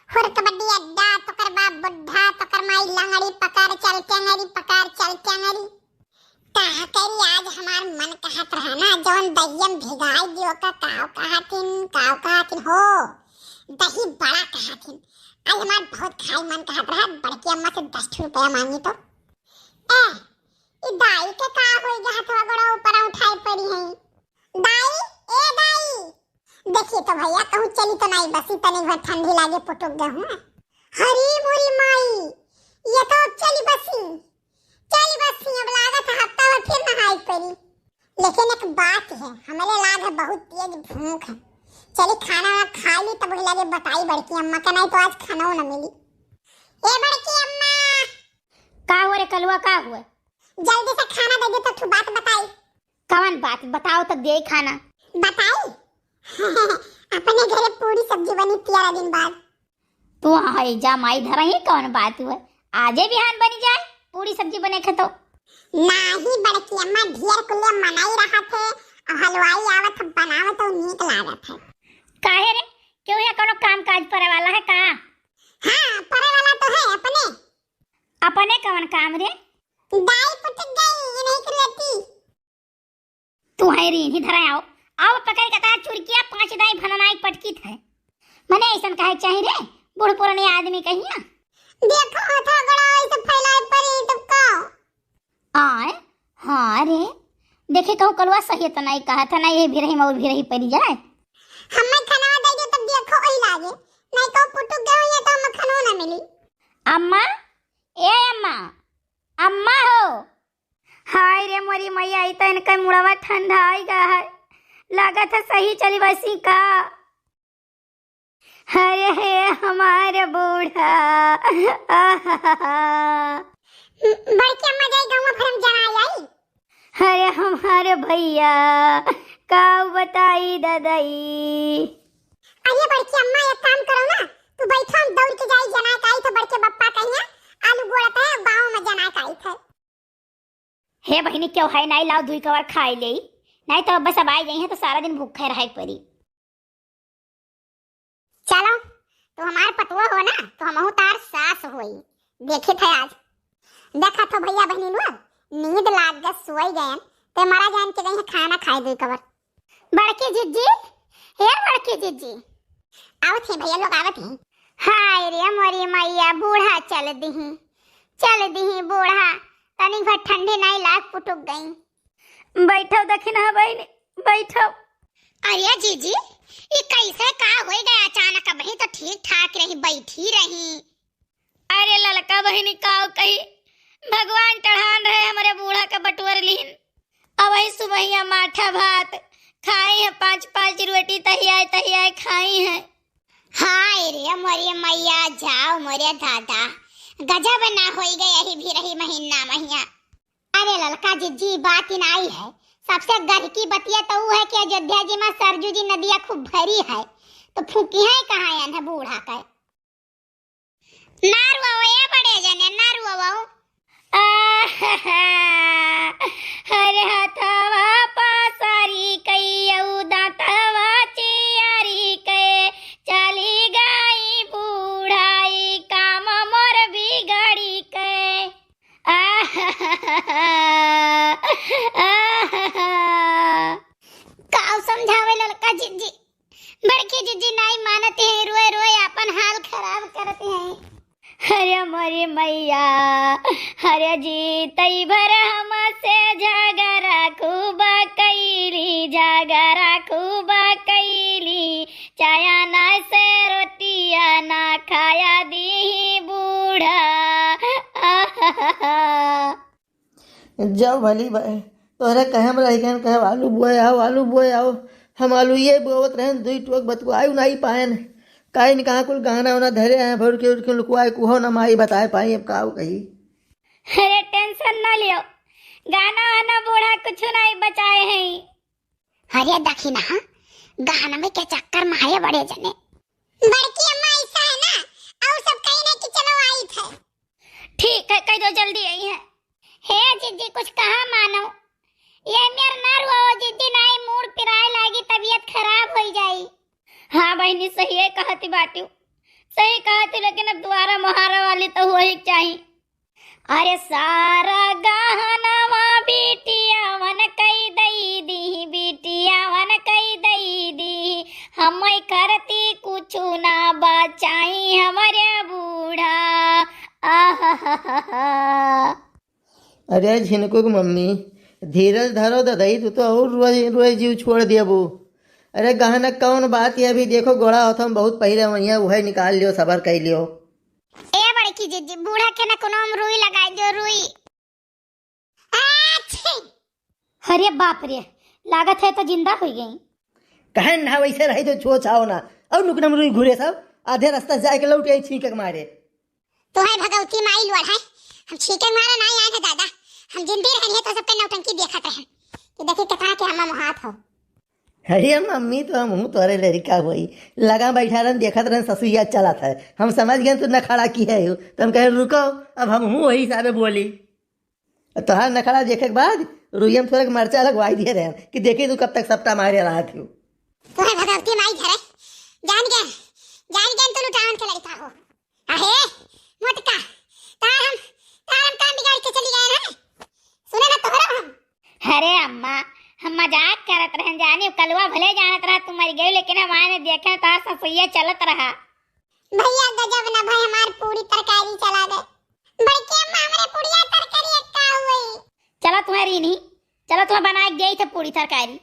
हुर कबड्डी अड्डा तोकर बाप बुढ़ा तोकर माई लंगड़ी पकड़ चल टेंगरी पकड़ चल टेंगरी कहा करी आज हमार मन कहत रहना जौन दहियम भिगाई दियो का काव कहतिन हो दही बड़ा कहतिन आज हमार बहुत खाई मन कहत रहा बड़की अम्मा से 10 रुपया मांगी तो ए ई दाई के का होई गे हथवा गोड़ा ऊपर उठाई पड़ी है दाई ए दाई देखिए तो भैया कहूँ चली तो नहीं बसी तनी घर ठंडी लागे पुटुक गहूँ हरी मोरी माई ये तो चली बसी अब लागत हफ्ता भर फिर नहाई पड़ी लेकिन एक बात है हमारे लाग है बहुत तेज भूख है चली खाना खा ली तब लगे बताई बड़की अम्मा का नहीं तो आज खाना न मिली ए बड़की अम्मा का हुआ रे कलवा का हुआ जल्दी से खाना दे दे तो तू बात बताई कौन बात बताओ तो दे खाना बताई अपने घरे पूरी सब्जी बनी 13 दिन बाद तू हाय जा माई धरा ही कौन बात हुआ आजे बिहान बनी जाए पूरी सब्जी बने खतो नाही बड़की अम्मा ढेर कुल्ले मनाई रहा थे और हलवाई आवत बनावत तो नीक लागत है काहे रे क्यों ये कोनो काम काज परे वाला है का हां परे वाला तो है अपने कौन काम रे दाई पुट गई ये नहीं कर लेती तू है री ही धरा आओ पकड़ के ता चुरकिया 5 दाई भननाई पटकी थे मने ऐसन काहे चाहिए रे बूढ़ पुराने आदमी कहिया देखो था गड़ा ऐसे फैलाए परी तब का आए हां रे देखे कहूं कलवा सही तो नहीं कहा था ना ये भी रही मौल भी रही पड़ी जाए हमें खाना दे दे तब देखो वही लागे नहीं तो पुटुक गए ये तो हमें खाना ना मिली अम्मा ए अम्मा अम्मा हो हाय रे मोरी मैया आई तो इनका मुड़वा ठंडा आई गा है लागत है सही चली बसी का अरे हे हमारे बूढ़ा बड़की अम्मा जाई गांव में फरम जनाई आई अरे हमारे भैया का बताई दादाई अरे बड़की अम्मा एक काम करो ना तू बैठो हम दौड़ के जाई जना काई तो बड़के बप्पा कहिया आलू गोड़ता है गांव में जना काई थे हे बहिनी क्यों है नहीं लाओ दुई कवर खाई ले नहीं तो बस अब आई गई है तो सारा दिन भूखे रहे पड़ी चलो तो हमार पतवा हो ना तो हमहु तार सास होई देखे थे आज देखा तो भैया बहनी लोग नींद लाग गए सोई गए ते मारा जान के गई खाना खाए दुई कवर बड़की जिज्जी हे बड़की जिज्जी आवत है भैया लोग आवत हैं हाय रे मोरी मैया बूढ़ा चल दही बूढ़ा तनी भर ठंडी नहीं लाग पुटुक गई बैठो दखिन हा बहनी बैठो अरे जीजी ये कैसे का हो गया अचानक बही तो ठीक ठाक रही बैठी रही अरे ललका बहनी काव कही भगवान टढ़ान रहे हमारे बूढ़ा का बटुअर लीन अब ही सुबह माठा भात खाई है 5 रोटी तहिया खाई है हाय रे मोरे मैया जाओ मोरे दादा गजब ना होई गई यही भी रही महीना अरे ललका जी बात इन आई है सबसे गढ़ की बतिया तो है कि अयोध्या जी में सरजू जी नदिया खूब भरी है तो फूकी है कहाँ है बूढ़ा का नारुआ ये बड़े जने नारुआ हरे हथवा पासारी कई दांतवा चियारी के चली गई बूढ़ाई काम मोर बिगड़ी के काव समझावे ललका जिज्जी बड़की जिज्जी नहीं मानते हैं रोए अपन हाल खराब करते हैं हरे मोरी मैया हरे जी तई भर हमसे झगड़ा खूब कैली चाया ना से रोटिया ना खाया दी बूढ़ा जाओ भली भाई तोहरे कहे में रह गए कहे आलू बोए आओ हम आलू ये बोवत रहे दुई टोक बतको आयु नहीं पाए काहे नहीं कहाँ कुल गाना वाना धरे हैं भर के लुकवाए कुहो न माई बताए पाई अब काऊ कही अरे टेंशन ना लियो गाना वाना बूढ़ा कुछ नहीं बचाए हैं अरे दखिना गाना में क्या चक्कर में है बड़े जने बड़की अम्मा ऐसा है ना और सब कहीं नहीं कि चलो आई थे ठीक है कह दो जल्दी आई है हे जिज्जी कुछ कहा मानो ये मेर ना रो जिज्जी नहीं मूड पिराए लागी तबीयत खराब हो जाई हाँ बहनी सही है कहती बाटी सही कहा तू, लेकिन अब दोबारा मोहारा वाली तो वही चाहिए। अरे सारा गहनवा बिटिया वन कई दई दी, बिटिया वन कई दई दी, हम करती कुछ ना बचाई हमारे बूढ़ा। आहा। अरे झिनको की मम्मी धीरज धरो ददई, तू तो और रोए रोए जीव छोड़ दिया वो। अरे गहना कौन बात है, अभी देखो गोड़ा होता हम बहुत पहले वही वही निकाल लियो, सबर कर लियो। ए बड़की जीजी बूढ़ा के ना कोनो हम रुई लगाई दो, रुई। अरे बाप रे, लागत है तो जिंदा हो गई। कहे ना वैसे रही तो छो छाओ ना, और नुकनम रुई घूरे सब आधे रास्ता जाए के लौट आई छींक के मारे। तो है भगवती माई लोड़ है, हम छींके मारा ना आए थे दादा, हम जिंदे रहिए तो सबके नौटंकी देखत रहे कि देखी कितना के हम हाथ हो। अरे मम्मी तो हम तोरे लड़का हुई लगा बैठा रहन देखत रहन ससुइया चला था, हम समझ गए तू नखड़ा की है तो हम कहे रुको अब हम वही हिसाबे बोली। तोहार नखड़ा देखे के बाद रुइयम थोड़ा मरचा लगवाई दिए रहे कि देखी तू कब तक सप्ताह मारे रहा थी। तो है भगवती माई धरे जान गए तो लुटावन के लड़का हो। अहे मोटका तार हम काम बिगाड़ के चली गए ना, सुने ना तोहरा हम। अरे अम्मा हम मजाक करत रहन, जानी कलवा भले जानत रहा तुम मर गई, लेकिन हमारे देखे तो ससुइया चलत रहा। भैया गजब ना भाई, हमार पूरी तरकारी चला गए। बड़की अम्मा हमरे पूड़िया तरकारी का हुई। चलो तुम्हारी नहीं, चलो तुम्हें बना के गई थे पूरी तरकारी।